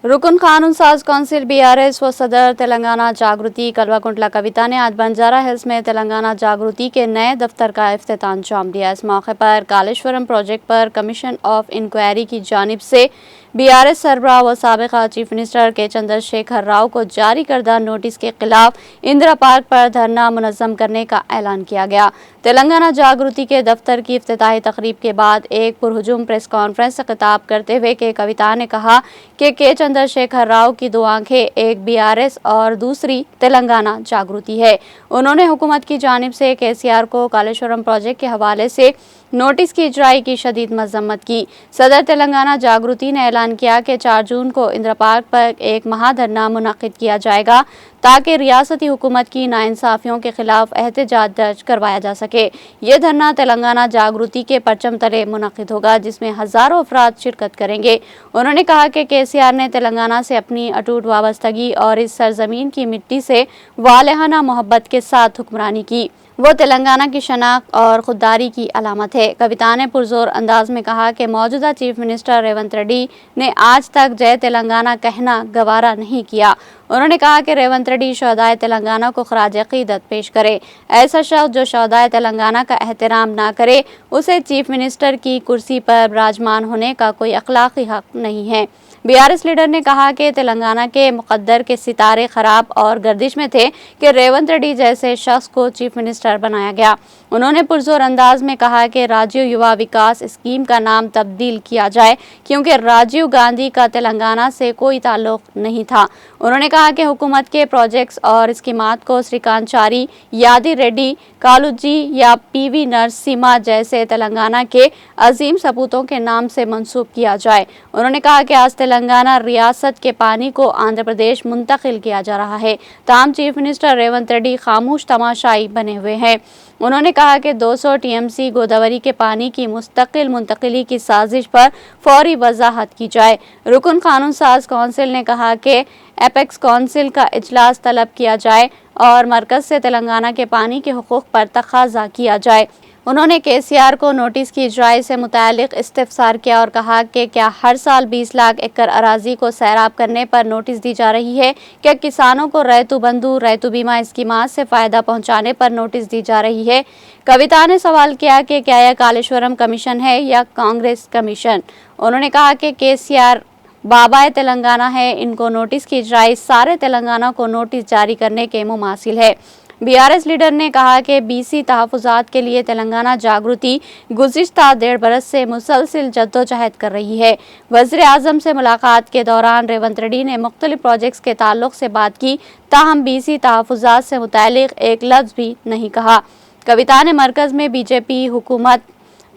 रुकन कानून साज कौंसिल बीआरएस व सदर तेलंगाना जागृति कल्वाकुंटला कविता ने आज बंजारा हिल्स में तेलंगाना जागृति के नए दफ्तर का इफ्तिताह अंजाम दिया। इस मौके पर कालेश्वरम प्रोजेक्ट पर कमीशन ऑफ इंक्वायरी की जानिब से बीआरएस सरबराह व साबिका चीफ मिनिस्टर के चंद्रशेखर राव को जारी करदा नोटिस के खिलाफ इंदिरा पार्क पर धरना मुनज़्ज़म करने का ऐलान किया गया। तेलंगाना जागृति के दफ्तर की इफ्तिताही तकरीब के बाद एक पुरहुजूम प्रेस कॉन्फ्रेंस से खिताब करते हुए के कविता ने कहा कि चंद्रशेखर राव की दो आंखें, एक बीआरएस और दूसरी तेलंगाना जागृति है। उन्होंने हुकूमत की जानिब से केसीआर को कालेश्वरम प्रोजेक्ट के हवाले से नोटिस की इजराई की शदीद मजम्मत की। सदर तेलंगाना जागृति ने ऐलान किया कि 4 जून को इंदिरा पार्क पर एक महाधरना मुनक्किद किया जाएगा ताकि रियासती हुकूमत की नाइंसाफियों के खिलाफ एहतजाज दर्ज करवाया जा सके। ये धरना तेलंगाना जागृति के परचम तले मुनक्किद होगा, जिसमें हजारों अफराद शिरकत करेंगे। उन्होंने कहा कि केसीआर ने तेलंगाना से अपनी अटूट वाबस्तगी और इस सरजमीन की मिट्टी से वालेहाना मोहब्बत के साथ हुक्मरानी की। वो तेलंगाना की शनाख्त और खुददारी की अलामत है। कविता ने पुरजोर अंदाज में कहा कि मौजूदा चीफ मिनिस्टर रेवंत रेड्डी ने आज तक जय तेलंगाना कहना गवारा नहीं किया। उन्होंने कहा कि रेवंत रेड्डी शहदाए तेलंगाना को खराज अकीदत पेश करे। ऐसा शख्स जो शहदाए तेलंगाना का एहतराम ना करे, उसे चीफ मिनिस्टर की कुर्सी पर विराजमान होने का कोई अखलाकी हक नहीं है। बीआरएस लीडर ने कहा कि तेलंगाना के मुकद्दर के सितारे खराब और गर्दिश में थे कि रेवंत रेड्डी जैसे शख्स को चीफ मिनिस्टर बनाया गया। उन्होंने पुरजोर अंदाज में कहा कि राजीव युवा विकास स्कीम का नाम तब्दील किया जाए, क्योंकि राजीव गांधी का तेलंगाना से कोई ताल्लुक नहीं था। उन्होंने कहा कि हुकूमत के प्रोजेक्ट्स और स्कीमात को श्रीकांचारी, यादी रेड्डी, कालूजी या पीवी नरसिम्हा जैसे तेलंगाना के अजीम सपूतों के नाम से मंसूब किया जाए। उन्होंने कहा कि आज तेलंगाना रियासत के पानी को आंध्र प्रदेश मुंतकिल किया जा रहा है, ताहम चीफ मिनिस्टर रेवंत रेड्डी खामोश तमाशाई बने हुए हैं। उन्होंने कहा कि 200 टीएमसी गोदावरी के पानी की मुस्तकिल मुंतकिली की साजिश पर फौरी वजाहत की जाए। रुकन कानून साज कौंसिल ने कहा कि एपेक्स कौंसिल का इजलास तलब किया जाए और मरकज से तेलंगाना के पानी के हुकूक पर तकाजा किया जाए। उन्होंने केसीआर को नोटिस की इजराई से मुतालिक इस्तिफसार किया और कहा कि क्या हर साल 20 लाख एकड़ अराजी को सैराब करने पर नोटिस दी जा रही है? क्या किसानों को रैतु बंधु, रैतु बीमा स्कीमात से फ़ायदा पहुंचाने पर नोटिस दी जा रही है? कविता ने सवाल किया कि क्या यह कालेश्वरम कमीशन है या कांग्रेस कमीशन? उन्होंने कहा कि केसीआर बाबाए तेलंगाना है, इनको नोटिस की इजराई सारे तेलंगाना को नोटिस जारी करने के मुमासिल है। बीआरएस लीडर ने कहा कि बीसी तहफ़्फ़ुज़ात के लिए तेलंगाना जागृति गुज़िश्ता 1.5 बरस से मुसलसिल जद्दोजहद कर रही है। वज़ीर आज़म से मुलाकात के दौरान रेवंत रेड्डी ने मुख्तलिफ प्रोजेक्ट्स के ताल्लुक से बात की, ताहम बीसी तहफ़्फ़ुज़ात से मुतालिक एक लफ्ज़ भी नहीं कहा। कविता ने मरकज़ में बीजेपी हुकूमत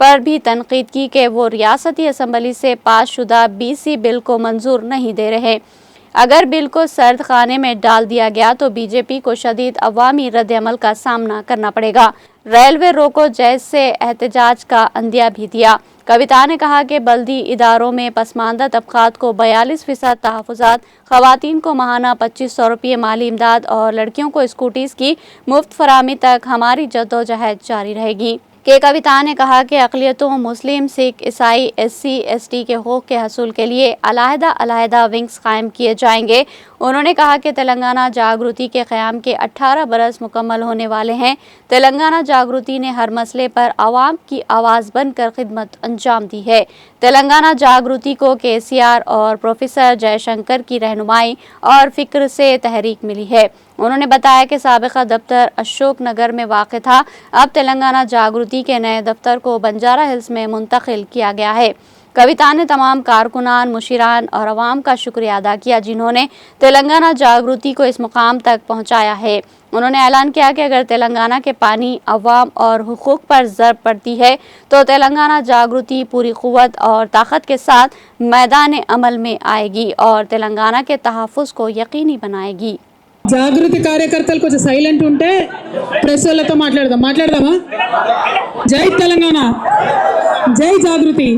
पर भी तनकीद की कि वो रियासती असम्बली से पास शुदा बीसी बिल को मंजूर नहीं दे रहे। अगर बिल को सर्द खाने में डाल दिया गया तो बीजेपी को शदीद अवामी रद्द-ए-अमल का सामना करना पड़ेगा। रेलवे रोको जैसे एहतजाज का अंदिया भी दिया। कविता ने कहा कि बल्दी इदारों में पसमानदा तबकात को 42% तहफ़्फ़ुज़ात, ख़वातीन को माहाना 2500 रुपये माली इमदाद और लड़कियों को स्कूटीज़ की मुफ्त फराहमी तक हमारी जद्दोजहद जारी रहेगी। के कविता ने कहा कि अक़लियतों, मुस्लिम, सिख, ईसाई, SC, ST के हक़ूक़ के हसूल के लिए अलहदा विंग्स कायम किए जाएंगे। उन्होंने कहा कि तेलंगाना जागृति के क़याम के 18 बरस मुकम्मल होने वाले हैं। तेलंगाना जागृति ने हर मसले पर आवाम की आवाज़ बनकर खिदमत अंजाम दी है। तेलंगाना जागृति को केसीआर और प्रोफेसर जयशंकर की रहनुमाई और फ़िक्र से तहरीक मिली है। उन्होंने बताया कि साबिक़ा दफ्तर अशोक नगर में वाक़ था, अब तेलंगाना जागृति के नए दफ्तर को बंजारा हिल्स में मुंतकिल किया गया है। कविता ने तमाम कारकुनान, मुशीरान और अवाम का शुक्रिया अदा किया जिन्होंने तेलंगाना जागृति को इस मुकाम तक पहुँचाया है। उन्होंने ऐलान किया कि अगर तेलंगाना के पानी, अवाम और हुकूक पर ज़रब पड़ती है तो तेलंगाना जागृति पूरी क़ुव्वत और ताकत के साथ मैदान अमल में आएगी और तेलंगाना के तहफ़्फ़ुज़ को यकीनी बनाएगी। జాగృతి కార్యకర్తలు కొంచెం సైలెంట్ ఉంటే ప్రెస్ వాళ్ళతో మాట్లాడదామా? జై తెలంగాణ, జై జాగృతి.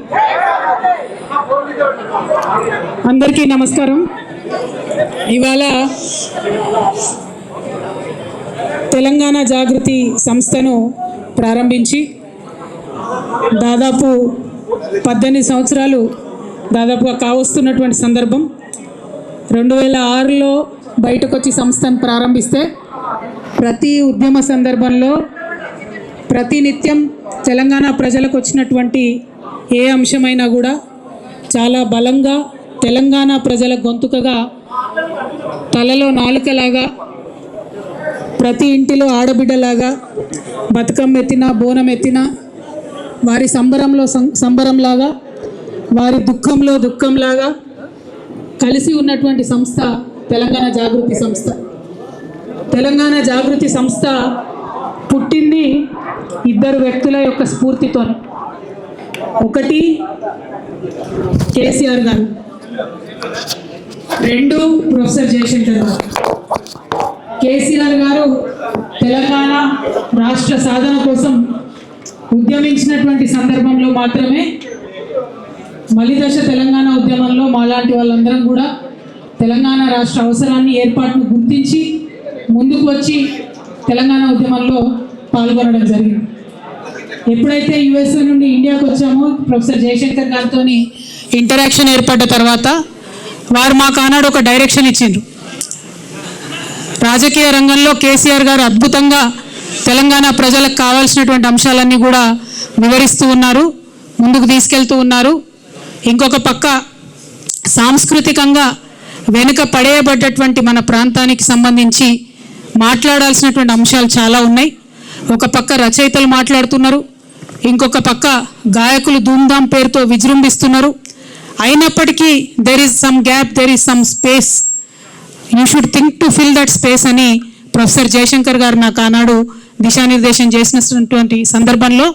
అందరికీ నమస్కారం. ఇవాళ తెలంగాణ జాగృతి సంస్థను ప్రారంభించి దాదాపు 18 సంవత్సరాలు దాదాపుగా కావస్తున్నటువంటి సందర్భం. 2006లో బయటకు వచ్చి సంస్థను ప్రారంభిస్తే ప్రతి ఉద్యమ సందర్భంలో ప్రతినిత్యం తెలంగాణ ప్రజలకు వచ్చినటువంటి ఏ అంశమైనా కూడా చాలా బలంగా తెలంగాణ ప్రజల గొంతుకగా తలలో నాలుకలాగా ప్రతి ఇంటిలో ఆడబిడ్డలాగా బతుకమ్మ ఎత్తినా బోనం ఎత్తినా వారి సంబరంలో సంబరంలాగా వారి దుఃఖంలో దుఃఖంలాగా కలిసి ఉన్నటువంటి సంస్థ తెలంగాణ జాగృతి సంస్థ. తెలంగాణ జాగృతి సంస్థ పుట్టింది ఇద్దరు వ్యక్తుల యొక్క స్ఫూర్తితో. ఒకటి కేసీఆర్ గారు, రెండు ప్రొఫెసర్ జయశంకర్ గారు. కేసీఆర్ గారు తెలంగాణ రాష్ట్ర సాధన కోసం ఉద్యమించినటువంటి సందర్భంలో మాత్రమే మలిదశ తెలంగాణ ఉద్యమంలో మాలాంటి వాళ్ళందరం కూడా తెలంగాణ రాష్ట్ర అవసరాన్ని ఏర్పాటును గుర్తించి ముందుకు వచ్చి తెలంగాణ ఉద్యమంలో పాల్గొనడం జరిగింది. ఎప్పుడైతే యుఎస్ఏ నుండి ఇండియాకు వచ్చామో ప్రొఫెసర్ జయశంకర్ గారితో ఇంటరాక్షన్ ఏర్పడ్డ తర్వాత వారు మాకు ఆనాడు ఒక డైరెక్షన్ ఇచ్చిండ్రు. రాజకీయ రంగంలో కేసీఆర్ గారు అద్భుతంగా తెలంగాణ ప్రజలకు కావాల్సినటువంటి అంశాలన్నీ కూడా వివరిస్తూ ఉన్నారు, ముందుకు తీసుకెళ్తూ ఉన్నారు. ఇంకొక పక్క సాంస్కృతికంగా వెనుక పడేయబడ్డటువంటి మన ప్రాంతానికి సంబంధించి మాట్లాడాల్సినటువంటి అంశాలు చాలా ఉన్నాయి. ఒక పక్క రచయితలు మాట్లాడుతున్నారు, ఇంకొక పక్క గాయకులు ధూమ్ధామ్ పేరుతో విజృంభిస్తున్నారు. అయినప్పటికీ there is some gap, there is some space, you should think to fill that space అని ప్రొఫెసర్ జయశంకర్ గారు నాకు ఆనాడు దిశానిర్దేశం చేసినటువంటి సందర్భంలో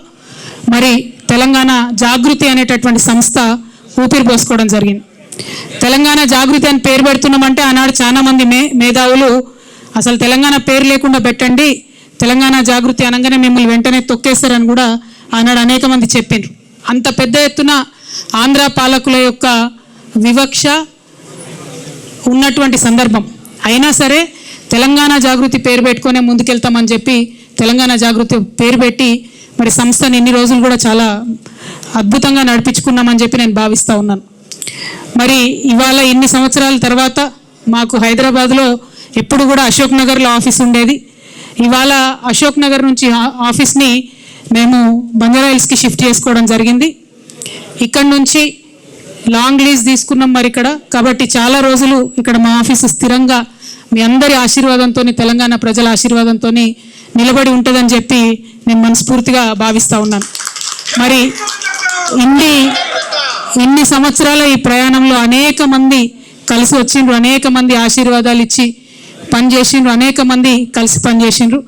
మరి తెలంగాణ జాగృతి అనేటటువంటి సంస్థ ఊపిరి పోసుకోవడం జరిగింది. తెలంగాణ జాగృతి అని పేరు పెడుతున్నామంటే ఆనాడు చాలామంది మేధావులు అసలు తెలంగాణ పేరు లేకుండా పెట్టండి, తెలంగాణ జాగృతి అనగానే మిమ్మల్ని వెంటనే తొక్కేస్తారని కూడా ఆనాడు అనేక మంది చెప్పిండ్రు. అంత పెద్ద ఎత్తున ఆంధ్ర పాలకుల యొక్క వివక్ష ఉన్నటువంటి సందర్భం అయినా సరే తెలంగాణ జాగృతి పేరు పెట్టుకునే ముందుకెళ్తామని చెప్పి తెలంగాణ జాగృతి పేరు పెట్టి మరి సంస్థని ఇన్ని రోజులు కూడా చాలా అద్భుతంగా నడిపించుకున్నామని చెప్పి నేను భావిస్తూ ఉన్నాను. మరి ఇవాళ ఇన్ని సంవత్సరాల తర్వాత మాకు హైదరాబాద్లో ఎప్పుడు కూడా అశోక్ నగర్లో ఆఫీస్ ఉండేది. ఇవాళ అశోక్ నగర్ నుంచి ఆఫీస్ని మేము బంజారా హిల్స్కి షిఫ్ట్ చేసుకోవడం జరిగింది. ఇక్కడ నుంచి లాంగ్ లీజ్ తీసుకున్నాం మరి ఇక్కడ, కాబట్టి చాలా రోజులు ఇక్కడ మా ఆఫీసు స్థిరంగా మీ అందరి ఆశీర్వాదంతో తెలంగాణ ప్రజల ఆశీర్వాదంతో నిలబడి ఉంటుందని చెప్పి నేను మనస్ఫూర్తిగా భావిస్తూ ఉన్నాను. మరి ఇన్ని సంవత్సరాల ఈ ప్రయాణంలో అనేక మంది కలిసి వచ్చిండ్రు, అనేక మంది ఆశీర్వాదాలు ఇచ్చి పనిచేసిండ్రు, అనేక మంది కలిసి పనిచేసిండ్రు,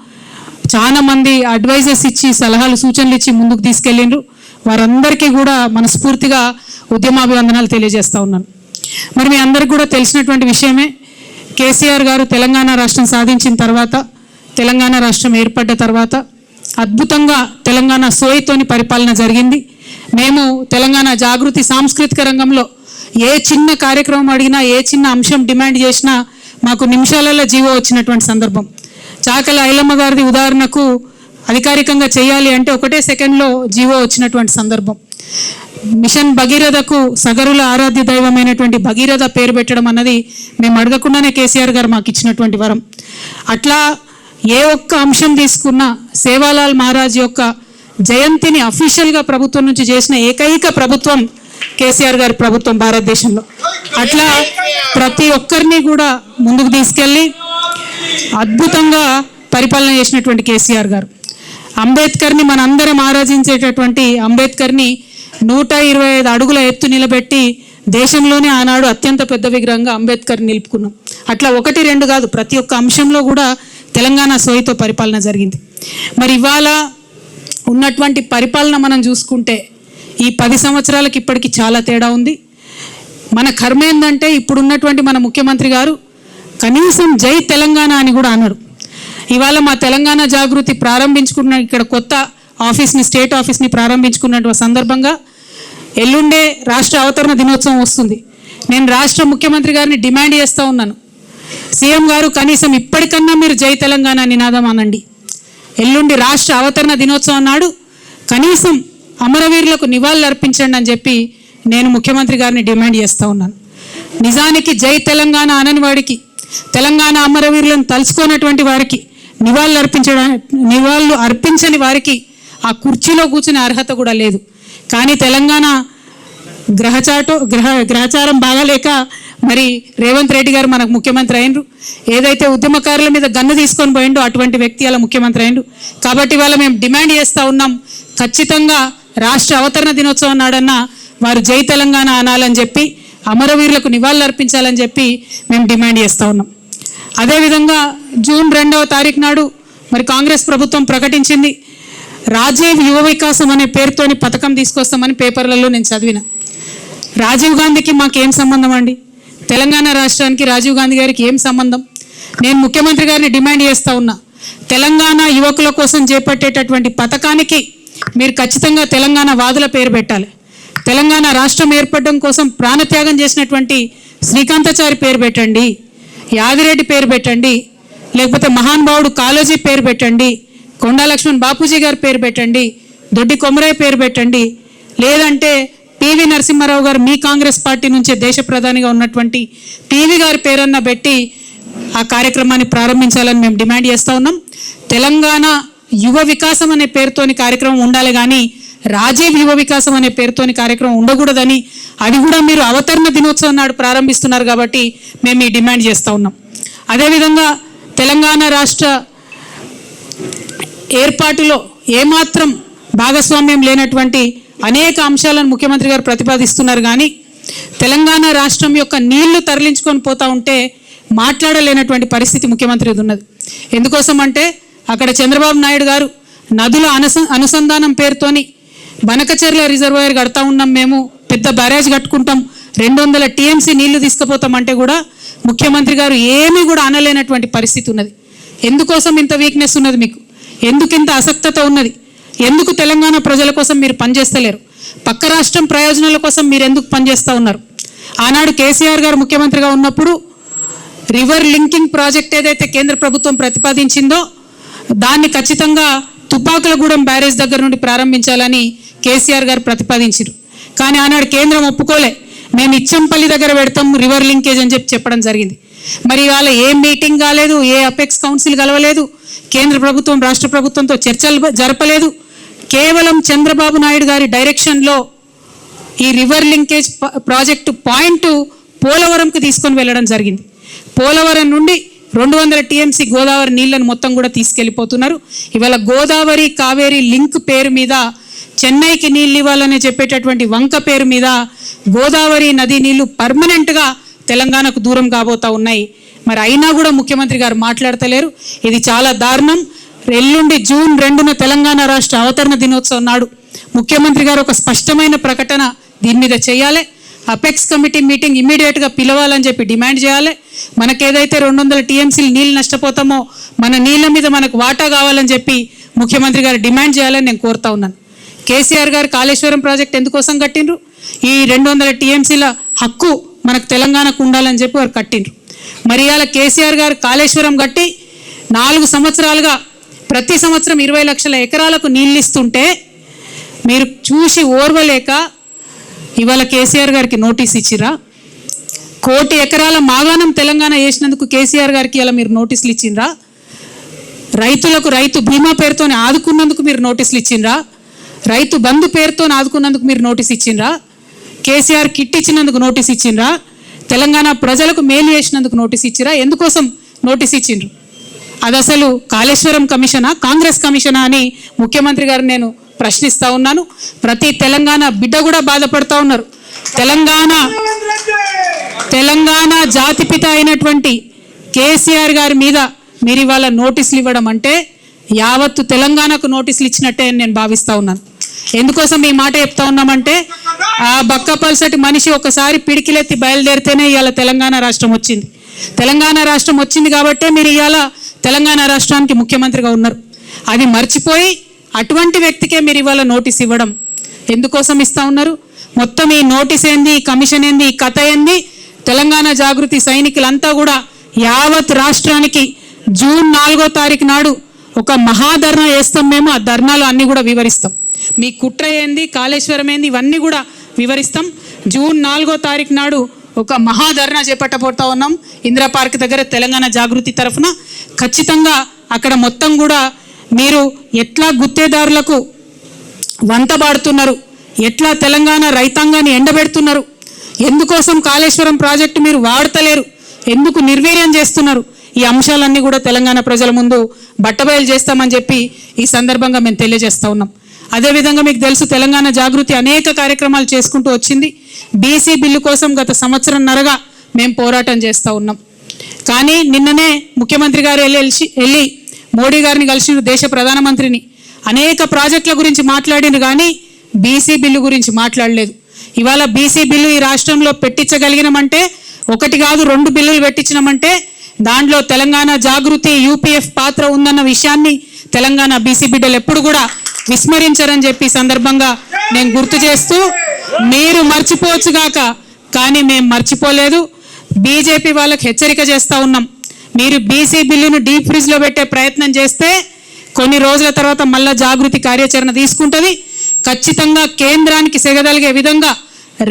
చాలా మంది అడ్వైజర్స్ ఇచ్చి సలహాలు సూచనలు ఇచ్చి ముందుకు తీసుకెళ్ళిండ్రు. వారందరికీ కూడా మనస్ఫూర్తిగా ఉద్యమాభివందనాలు తెలియజేస్తూ ఉన్నాను. మరి మీ అందరికీ కూడా తెలిసినటువంటి విషయమే, కేసీఆర్ గారు తెలంగాణ రాష్ట్రం సాధించిన తర్వాత, తెలంగాణ రాష్ట్రం ఏర్పడ్డ తర్వాత అద్భుతంగా తెలంగాణ సోయితోని పరిపాలన జరిగింది. మేము తెలంగాణ జాగృతి సాంస్కృతిక రంగంలో ఏ చిన్న కార్యక్రమం అడిగినా, ఏ చిన్న అంశం డిమాండ్ చేసినా మాకు నిమిషాలలో జీవో వచ్చినటువంటి సందర్భం. చాకల ఐలమ్మ గారిది ఉదాహరణకు అధికారికంగా చేయాలి అంటే ఒకటే సెకండ్లో జీవో వచ్చినటువంటి సందర్భం. మిషన్ భగీరథకు సగరుల ఆరాధ్య దైవమైనటువంటి భగీరథ పేరు పెట్టడం అన్నది మేము అడగకుండానే కేసీఆర్ గారు మాకు ఇచ్చినటువంటి వరం. అట్లా ఏ ఒక్క అంశం తీసుకున్నా సేవాలాల్ మహారాజ్ యొక్క జయంతిని అఫీషియల్గా ప్రభుత్వం నుంచి చేసిన ఏకైక ప్రభుత్వం కేసీఆర్ గారి ప్రభుత్వం భారతదేశంలో. అట్లా ప్రతి ఒక్కరిని కూడా ముందుకు తీసుకెళ్ళి అద్భుతంగా పరిపాలన చేసినటువంటి కేసీఆర్ గారు. అంబేద్కర్ని మనందరం ఆరాధించేటటువంటి అంబేద్కర్ని 125 అడుగుల ఎత్తు నిలబెట్టి దేశంలోనే ఆనాడు అత్యంత పెద్ద విగ్రహంగా అంబేద్కర్ నిలుపుకున్నాం. అట్లా 1-2 కాదు, ప్రతి ఒక్క అంశంలో కూడా తెలంగాణ సోయితో పరిపాలన జరిగింది. మరి ఇవాళ ఉన్నటువంటి పరిపాలన మనం చూసుకుంటే ఈ 10 సంవత్సరాలకి ఇప్పటికి చాలా తేడా ఉంది. మన కర్మ ఏంటంటే ఇప్పుడున్నటువంటి మన ముఖ్యమంత్రి గారు కనీసం జై తెలంగాణ అని కూడా అన్నాడు. ఇవాళ మా తెలంగాణ జాగృతి ప్రారంభించుకున్న ఇక్కడ కొత్త ఆఫీస్ని, స్టేట్ ఆఫీస్ని ప్రారంభించుకున్నటువంటి సందర్భంగా ఎల్లుండే రాష్ట్ర అవతరణ దినోత్సవం వస్తుంది. నేను రాష్ట్ర ముఖ్యమంత్రి గారిని డిమాండ్ చేస్తూ ఉన్నాను, సీఎం గారు కనీసం ఇప్పటికన్నా మీరు జై తెలంగాణ నినాదం అనండి. ఎల్లుండి రాష్ట్ర అవతరణ దినోత్సవం నాడు కనీసం అమరవీరులకు నివాళులు అర్పించండి అని చెప్పి నేను ముఖ్యమంత్రి గారిని డిమాండ్ చేస్తూ ఉన్నాను. నిజానికి జై తెలంగాణ అనని వాడికి, తెలంగాణ అమరవీరులను తలుచుకున్నటువంటి వారికి, నివాళులు అర్పించని వారికి ఆ కుర్చీలో కూర్చునే అర్హత కూడా లేదు. కానీ తెలంగాణ గ్రహచారం బాగాలేక మరి రేవంత్ రెడ్డి గారు మనకు ముఖ్యమంత్రి అయినరు. ఏదైతే ఉద్యమకారుల మీద గన్ను తీసుకొని పోయిండో అటువంటి వ్యక్తి అలా ముఖ్యమంత్రి అయినరు. కాబట్టి ఇవాళ మేము డిమాండ్ చేస్తూ ఉన్నాం, ఖచ్చితంగా రాష్ట్ర అవతరణ దినోత్సవం నాడన్నా వారు జై తెలంగాణ అనాలని చెప్పి, అమరవీరులకు నివాళులు అర్పించాలని చెప్పి మేము డిమాండ్ చేస్తూ ఉన్నాం. అదేవిధంగా జూన్ 2వ తారీఖు నాడు మరి కాంగ్రెస్ ప్రభుత్వం ప్రకటించింది, రాజీవ్ యువ వికాసం అనే పేరుతోని పథకం తీసుకొస్తామని పేపర్లలో నేను చదివిన. రాజీవ్ గాంధీకి మాకేం సంబంధం అండి? తెలంగాణ రాష్ట్రానికి రాజీవ్ గాంధీ గారికి ఏం సంబంధం? నేను ముఖ్యమంత్రి గారిని డిమాండ్ చేస్తూ ఉన్నా, తెలంగాణ యువకుల కోసం చేపట్టేటటువంటి పథకానికి మీరు ఖచ్చితంగా తెలంగాణ వాదుల పేరు పెట్టాలి. తెలంగాణ రాష్ట్రం ఏర్పడడం కోసం ప్రాణత్యాగం చేసినటువంటి శ్రీకాంతాచారి పేరు పెట్టండి, యాదిరెడ్డి పేరు పెట్టండి, లేకపోతే మహానుభావుడు కాళోజీ పేరు పెట్టండి, కొండా లక్ష్మణ్ బాపూజీ గారి పేరు పెట్టండి, దొడ్డి కొమరయ్య పేరు పెట్టండి, లేదంటే పివి నరసింహారావు గారు మీ కాంగ్రెస్ పార్టీ నుంచే దేశ ప్రధానిగా ఉన్నటువంటి పివి గారి పేరన్నా పెట్టి ఆ కార్యక్రమాన్ని ప్రారంభించాలని మేము డిమాండ్ చేస్తూ ఉన్నాం. తెలంగాణ యువ వికాసం అనే పేరుతోని కార్యక్రమం ఉండాలి, కానీ రాజీవ్ యువ వికాసం అనే పేరుతోని కార్యక్రమం ఉండకూడదని, అది కూడా మీరు అవతరణ దినోత్సవం నాడు ప్రారంభిస్తున్నారు కాబట్టి మేము ఈ డిమాండ్ చేస్తూ ఉన్నాం. అదేవిధంగా తెలంగాణ రాష్ట్ర ఏర్పాటులో ఏమాత్రం భాగస్వామ్యం లేనటువంటి అనేక అంశాలను ముఖ్యమంత్రి గారు ప్రతిపాదిస్తున్నారు, కానీ తెలంగాణ రాష్ట్రం యొక్క నీళ్లు తరలించుకొని పోతూ ఉంటే మాట్లాడలేనటువంటి పరిస్థితి ముఖ్యమంత్రి ఉన్నది. ఎందుకోసం అంటే అక్కడ చంద్రబాబు నాయుడు గారు నదుల అనుసంధానం పేరుతోని బనకచెర్ల రిజర్వాయర్ కడతా ఉన్నాం, మేము పెద్ద బ్యారేజ్ కట్టుకుంటాం, 200 టీఎంసీ నీళ్లు తీసుకుపోతామంటే కూడా ముఖ్యమంత్రి గారు ఏమీ కూడా అనలేనటువంటి పరిస్థితి ఉన్నది. ఎందుకోసం ఇంత వీక్నెస్ ఉన్నది మీకు? ఎందుకు ఇంత అసక్తత ఉన్నది? ఎందుకు తెలంగాణ ప్రజల కోసం మీరు పనిచేస్తలేరు? పక్క రాష్ట్రం ప్రయోజనాల కోసం మీరు ఎందుకు పనిచేస్తూ ఉన్నారు? ఆనాడు కేసీఆర్ గారు ముఖ్యమంత్రిగా ఉన్నప్పుడు రివర్ లింకింగ్ ప్రాజెక్ట్ ఏదైతే కేంద్ర ప్రభుత్వం ప్రతిపాదించిందో దాన్ని ఖచ్చితంగా తుపాకులగూడెం బ్యారేజ్ దగ్గర నుండి ప్రారంభించాలని కేసీఆర్ గారు ప్రతిపాదించారు. కానీ ఆనాడు కేంద్రం ఒప్పుకోలే, మేము ఇచ్చంపల్లి దగ్గర పెడతాం రివర్ లింకేజ్ అని చెప్పడం జరిగింది. మరి ఇవాళ ఏ మీటింగ్ కాలేదు, ఏ అపెక్స్ కౌన్సిల్ కలవలేదు, కేంద్ర ప్రభుత్వం రాష్ట్ర ప్రభుత్వంతో చర్చలు జరపలేదు. కేవలం చంద్రబాబు నాయుడు గారి డైరెక్షన్లో ఈ రివర్ లింకేజ్ ప్రాజెక్టు పాయింట్ పోలవరంకి తీసుకొని వెళ్ళడం జరిగింది. పోలవరం నుండి 200 టీఎంసీ గోదావరి నీళ్లను మొత్తం కూడా తీసుకెళ్ళిపోతున్నారు. ఇవాళ గోదావరి కావేరీ లింక్ పేరు మీద చెన్నైకి నీళ్ళు ఇవ్వాలని చెప్పేటటువంటి వంక పేరు మీద గోదావరి నది నీళ్లు పర్మనెంట్గా తెలంగాణకు దూరం కాబోతా ఉన్నాయి. మరి అయినా కూడా ముఖ్యమంత్రి గారు మాట్లాడతలేరు. ఇది చాలా దారుణం. ఎల్లుండి జూన్ 2న తెలంగాణ రాష్ట్ర అవతరణ దినోత్సవం నాడు ముఖ్యమంత్రి గారు ఒక స్పష్టమైన ప్రకటన దీని మీద చేయాలి. అపెక్స్ కమిటీ మీటింగ్ ఇమీడియట్గా పిలవాలని చెప్పి డిమాండ్ చేయాలి. మనకేదైతే 200 టీఎంసీలు నీళ్ళు నష్టపోతామో మన నీళ్ళ మీద మనకు వాటా కావాలని చెప్పి ముఖ్యమంత్రి గారు డిమాండ్ చేయాలని నేను కోరుతా ఉన్నాను. కేసీఆర్ గారు కాళేశ్వరం ప్రాజెక్ట్ ఎందుకోసం కట్టిండ్రు? ఈ 200 టీఎంసీల హక్కు మనకు తెలంగాణకు ఉండాలని చెప్పి వారు కట్టిండ్రు. మరి ఇవాళ కేసీఆర్ గారు కాళేశ్వరం కట్టి 4 సంవత్సరాలుగా ప్రతి సంవత్సరం 20 లక్షల ఎకరాలకు నీళ్ళు ఇస్తుంటే మీరు చూసి ఓర్వలేక ఇవాళ కేసీఆర్ గారికి నోటీస్ ఇచ్చిరా? 1 కోటి ఎకరాల మాగాణం తెలంగాణ వేసినందుకు కేసీఆర్ గారికి ఇలా మీరు నోటీసులు ఇచ్చిండ్రా? రైతులకు రైతు బీమా పేరుతో ఆదుకున్నందుకు మీరు నోటీసులు ఇచ్చిండ్రా? రైతు బంధు పేరుతో ఆదుకున్నందుకు మీరు నోటీస్ ఇచ్చిండ్రా? కేసీఆర్ కిట్ ఇచ్చినందుకు నోటీస్ ఇచ్చిండ్రా? తెలంగాణ ప్రజలకు మేలు చేసినందుకు నోటీస్ ఇచ్చిరా? ఎందుకోసం నోటీస్ ఇచ్చిండ్రు? అది అసలు కాళేశ్వరం కమిషనా, కాంగ్రెస్ కమిషనా అని ముఖ్యమంత్రి గారు నేను ప్రశ్నిస్తూ ఉన్నాను. ప్రతి తెలంగాణ బిడ్డ కూడా బాధపడతా ఉన్నారు. తెలంగాణ జాతిపిత అయినటువంటి కేసీఆర్ గారి మీద మీరు ఇవాళ నోటీసులు ఇవ్వడం అంటే యావత్తు తెలంగాణకు నోటీసులు ఇచ్చినట్టే అని నేను భావిస్తూ ఉన్నాను. ఎందుకోసం ఈ మాట చెప్తా ఉన్నామంటే ఆ బక్కపల్సటి మనిషి ఒకసారి పిడికిలెత్తి బయలుదేరితేనే ఇవాళ తెలంగాణ రాష్ట్రం వచ్చింది. తెలంగాణ రాష్ట్రం వచ్చింది కాబట్టే మీరు ఇవాళ తెలంగాణ రాష్ట్రానికి ముఖ్యమంత్రిగా ఉన్నారు. అది మర్చిపోయి అటువంటి వ్యక్తికే మీరు ఇవాళ నోటీస్ ఇవ్వడం ఎందుకోసం ఇస్తూ ఉన్నారు? మొత్తం ఈ నోటీస్ ఏంది, ఈ కమిషన్ ఏంది, ఈ కథ ఏంది? తెలంగాణ జాగృతి సైనికులంతా కూడా యావత్ రాష్ట్రానికి జూన్ 4వ తారీఖు నాడు ఒక మహాధర్నా చేస్తాం. మేము ఆ ధర్నాలు అన్నీ కూడా వివరిస్తాం. మీ కుట్ర ఏంది, కాళేశ్వరం ఏంది, ఇవన్నీ కూడా వివరిస్తాం. జూన్ 4వ తారీఖు నాడు ఒక మహాధర్నా చేపట్టబోతా ఉన్నాం ఇందిరా పార్క్ దగ్గర తెలంగాణ జాగృతి తరఫున. ఖచ్చితంగా అక్కడ మొత్తం కూడా మీరు ఎట్లా గుత్తేదారులకు వంతబాడుతున్నారు, ఎట్లా తెలంగాణ రైతాంగాన్ని ఎండబెడుతున్నారు, ఎందుకోసం కాళేశ్వరం ప్రాజెక్టు మీరు వాడతలేరు, ఎందుకు నిర్వీర్యం చేస్తున్నారు, ఈ అంశాలన్నీ కూడా తెలంగాణ ప్రజల ముందు బట్టబయలు చేస్తామని చెప్పి ఈ సందర్భంగా మేము తెలియజేస్తూ ఉన్నాం. అదేవిధంగా మీకు తెలుసు తెలంగాణ జాగృతి అనేక కార్యక్రమాలు చేసుకుంటూ వచ్చింది. బీసీ బిల్లు కోసం గత సంవత్సరంన్నరగా మేము పోరాటం చేస్తూ ఉన్నాం. కానీ నిన్ననే ముఖ్యమంత్రి గారు వెళ్ళి మోడీ గారిని కలిసిన దేశ ప్రధానమంత్రిని అనేక ప్రాజెక్టుల గురించి మాట్లాడిన కానీ బీసీ బిల్లు గురించి మాట్లాడలేదు. ఇవాళ బీసీ బిల్లు ఈ రాష్ట్రంలో పెట్టించగలిగినామంటే, ఒకటి కాదు 2 బిల్లులు పెట్టించినామంటే దాంట్లో తెలంగాణ జాగృతి యూపీఎఫ్ పాత్ర ఉందన్న విషయాన్ని తెలంగాణ బీసీ బిడ్డలు ఎప్పుడు కూడా విస్మరించారని చెప్పి సందర్భంగా నేను గుర్తు చేస్తూ, మీరు మర్చిపోవచ్చుగాక కానీ మేము మర్చిపోలేదు. బీజేపీ వాళ్ళకి హెచ్చరిక చేస్తూ ఉన్నాం, మీరు బీసీ బిల్లును డీప్ ఫ్రిడ్జ్లో పెట్టే ప్రయత్నం చేస్తే కొన్ని రోజుల తర్వాత మళ్ళా జాగృతి కార్యాచరణ తీసుకుంటుంది. ఖచ్చితంగా కేంద్రానికి సెగదలిగే విధంగా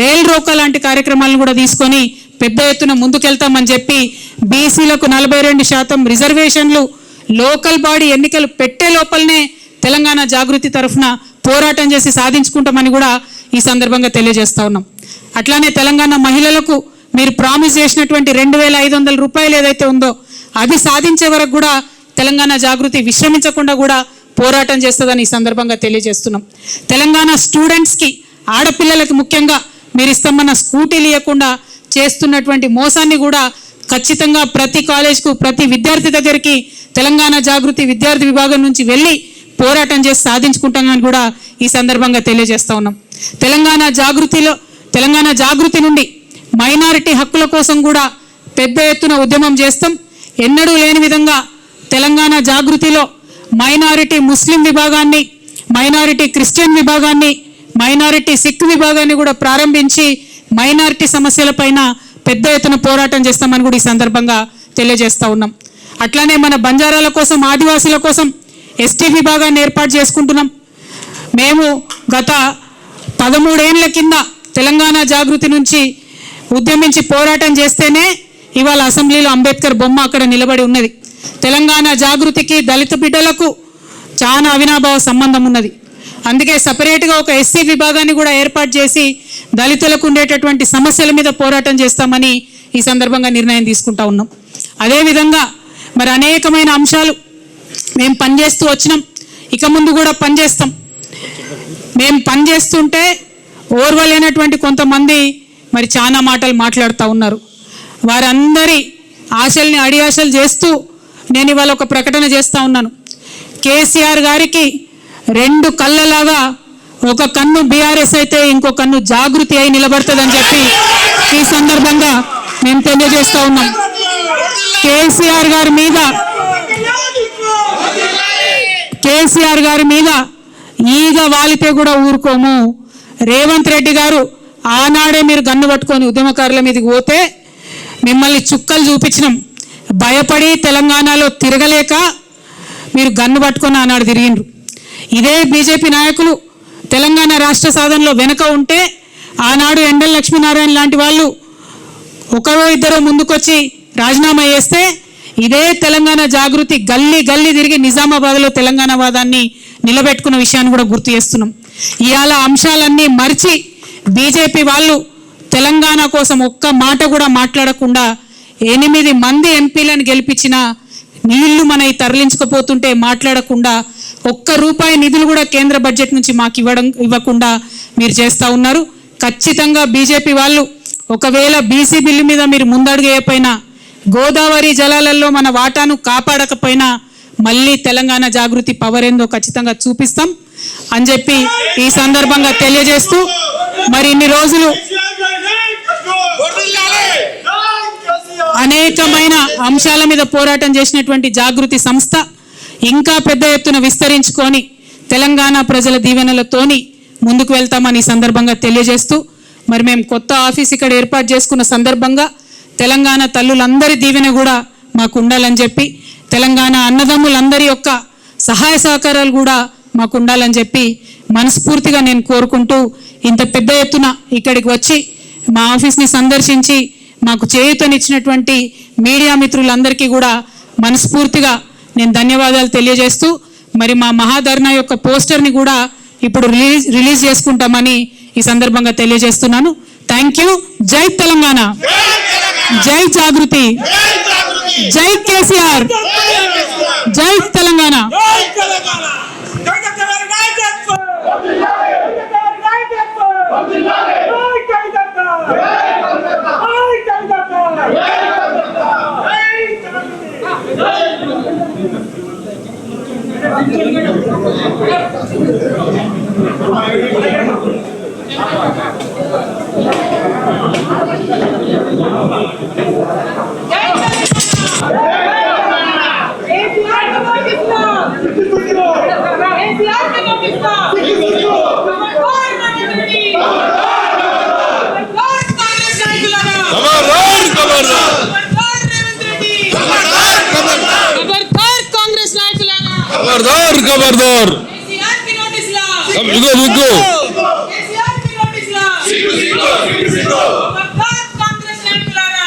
రైల్ రోకో లాంటి కార్యక్రమాలను కూడా తీసుకొని పెద్ద ఎత్తున ముందుకెళ్తామని చెప్పి, బీసీలకు 42% రిజర్వేషన్లు లోకల్ బాడీ ఎన్నికలు పెట్టే లోపలనే తెలంగాణ జాగృతి తరఫున పోరాటం చేసి సాధించుకుంటామని కూడా ఈ సందర్భంగా తెలియజేస్తా ఉన్నాం. అట్లానే తెలంగాణ మహిళలకు మీరు ప్రామిస్ చేసినటువంటి 2500 రూపాయలు ఏదైతే ఉందో అది సాధించే వరకు కూడా తెలంగాణ జాగృతి విశ్రమించకుండా కూడా పోరాటం చేస్తుందని ఈ సందర్భంగా తెలియజేస్తున్నాం. తెలంగాణ స్టూడెంట్స్కి, ఆడపిల్లలకి ముఖ్యంగా మీరు ఇస్తామన్న స్కూటీలు ఇవ్వకుండా చేస్తున్నటువంటి మోసాన్ని కూడా ఖచ్చితంగా ప్రతి కాలేజ్కు, ప్రతి విద్యార్థి దగ్గరికి తెలంగాణ జాగృతి విద్యార్థి విభాగం నుంచి వెళ్ళి పోరాటం చేసి సాధించుకుంటామని కూడా ఈ సందర్భంగా తెలియజేస్తా ఉన్నాం. తెలంగాణ జాగృతి నుండి మైనారిటీ హక్కుల కోసం కూడా పెద్ద ఎత్తున ఉద్యమం చేస్తాం. ఎన్నడూ లేని విధంగా తెలంగాణ జాగృతిలో మైనారిటీ ముస్లిం విభాగాన్ని, మైనారిటీ క్రిస్టియన్ విభాగాన్ని, మైనారిటీ సిక్ విభాగాన్ని కూడా ప్రారంభించి మైనారిటీ సమస్యలపైన పెద్ద ఎత్తున పోరాటం చేస్తామని కూడా ఈ సందర్భంగా తెలియజేస్తూ ఉన్నాం. అట్లానే మన బంజారాల కోసం, ఆదివాసీల కోసం ఎస్టీ విభాగాన్ని ఏర్పాటు చేసుకుంటున్నాం. మేము గత 13 ఏళ్ల కింద తెలంగాణ జాగృతి నుంచి ఉద్యమించి పోరాటం చేస్తేనే ఇవాళ అసెంబ్లీలో అంబేద్కర్ బొమ్మ అక్కడ నిలబడి ఉన్నది. తెలంగాణ జాగృతికి దళిత బిడ్డలకు చాలా అవినాభావ సంబంధం ఉన్నది. అందుకే సపరేట్గా ఒక ఎస్సీ విభాగాన్ని కూడా ఏర్పాటు చేసి దళితులకు ఉండేటటువంటి సమస్యల మీద పోరాటం చేస్తామని ఈ సందర్భంగా నిర్ణయం తీసుకుంటా ఉన్నాం. అదేవిధంగా మరి అనేకమైన అంశాలు మేము పనిచేస్తూ వచ్చినాం, ఇక ముందు కూడా పనిచేస్తాం. మేము పనిచేస్తుంటే ఓర్వలేనటువంటి కొంతమంది మరి చాలా మాటలు మాట్లాడుతూ ఉన్నారు. వారందరి ఆశల్ని అడియాశలు చేస్తూ నేను ఇవాళ ఒక ప్రకటన చేస్తూ ఉన్నాను. కేసీఆర్ గారికి 2 కళ్ళలాగా ఒక కన్ను బీఆర్ఎస్ అయితే ఇంకో కన్ను జాగృతి అయి నిలబడుతుందని చెప్పి ఈ సందర్భంగా మేము తెలియజేస్తూ ఉన్నాం. కేసీఆర్ గారి మీద ఈగ వాలితే కూడా ఊరుకోము. రేవంత్ రెడ్డి గారు ఆనాడే మీరు గన్ను పట్టుకొని ఉద్యమకారుల మీదకి పోతే మిమ్మల్ని చుక్కలు చూపించినాం. భయపడి తెలంగాణలో తిరగలేక మీరు గన్ను పట్టుకొని ఆనాడు తిరిగిండ్రు. ఇదే బీజేపీ నాయకులు తెలంగాణ రాష్ట్ర సాధనలో వెనుక ఉంటే ఆనాడు ఎండల లక్ష్మీనారాయణ లాంటి వాళ్ళు ఒకరో ఇద్దరో ముందుకొచ్చి రాజీనామా చేస్తే ఇదే తెలంగాణ జాగృతి గల్లీ గల్లీ తిరిగి నిజామాబాద్లో తెలంగాణ వాదాన్ని నిలబెట్టుకున్న విషయాన్ని కూడా గుర్తు చేస్తున్నాం. ఇవాళ అంశాలన్నీ మరిచి బీజేపీ వాళ్ళు తెలంగాణ కోసం ఒక్క మాట కూడా మాట్లాడకుండా 8 మంది ఎంపీలను గెలిపించిన నీళ్లు మనవి తరలించకపోతుంటే మాట్లాడకుండా ₹1 నిధులు కూడా కేంద్ర బడ్జెట్ నుంచి మాకు ఇవ్వకుండా మీరు చేస్తూ ఉన్నారు. ఖచ్చితంగా బీజేపీ వాళ్ళు ఒకవేళ బీసీ బిల్లు మీద మీరు ముందడుగు వేయకపోయినా, గోదావరి జలాలలో మన వాటాను కాపాడకపోయినా మళ్ళీ తెలంగాణ జాగృతి పవర్ ఏందో ఖచ్చితంగా చూపిస్తాం అని చెప్పి ఈ సందర్భంగా తెలియజేస్తూ, మరి ఇన్ని రోజులు అనేకమైన అంశాల మీద పోరాటం చేసినటువంటి జాగృతి సంస్థ ఇంకా పెద్ద ఎత్తున విస్తరించుకొని తెలంగాణ ప్రజల దీవెనలతోని ముందుకు వెళ్తామని ఈ సందర్భంగా తెలియజేస్తూ, మరి మేము కొత్త ఆఫీస్ ఇక్కడ ఏర్పాటు చేసుకున్న సందర్భంగా తెలంగాణ తల్లులందరి దీవెన కూడా మాకు ఉండాలని చెప్పి, తెలంగాణ అన్నదమ్ములందరి యొక్క సహాయ సహకారాలు కూడా మాకు ఉండాలని చెప్పి మనస్ఫూర్తిగా నేను కోరుకుంటూ, ఇంత పెద్ద ఎత్తున ఇక్కడికి వచ్చి మా ఆఫీస్ని సందర్శించి మాకు చేయూతనిచ్చినటువంటి మీడియా మిత్రులందరికీ కూడా మనస్ఫూర్తిగా నేను ధన్యవాదాలు తెలియజేస్తూ మరి మా మహాధర్నా యొక్క పోస్టర్ని కూడా ఇప్పుడు రిలీజ్ చేసుకుంటామని ఈ సందర్భంగా తెలియజేస్తున్నాను. Thank you. జై తెలంగాణ, జై జాగృతి, జై కేసీఆర్, జై తెలంగాణ. खबरदार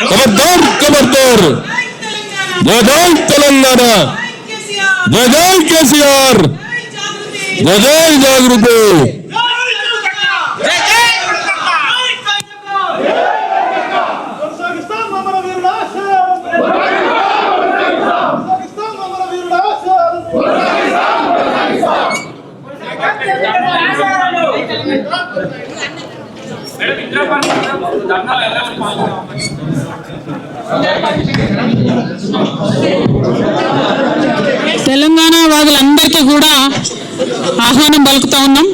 खबरदार खबरदार जय जय तेलंगाना, जय जय केसीआर, जय जय जागृति. తెలంగాణ వాదులందరికీ కూడా ఆహ్వానం పలుకుతా ఉన్నాం.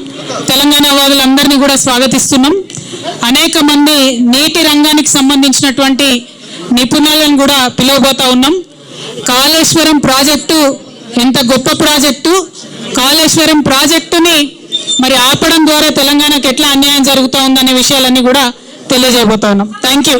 తెలంగాణ వాదులందరినీ కూడా స్వాగతిస్తున్నాం. అనేక మంది నీటి రంగానికి సంబంధించినటువంటి నిపుణులను కూడా పిలువబోతా ఉన్నాం. కాళేశ్వరం ప్రాజెక్టు ఎంత గొప్ప ప్రాజెక్టు, కాళేశ్వరం ప్రాజెక్టుని మరి ఆపడం ద్వారా తెలంగాణకు ఎట్లా అన్యాయం జరుగుతూ ఉందనే విషయాలన్నీ కూడా తెలియజేయబోతా ఉన్నాం. Thank you.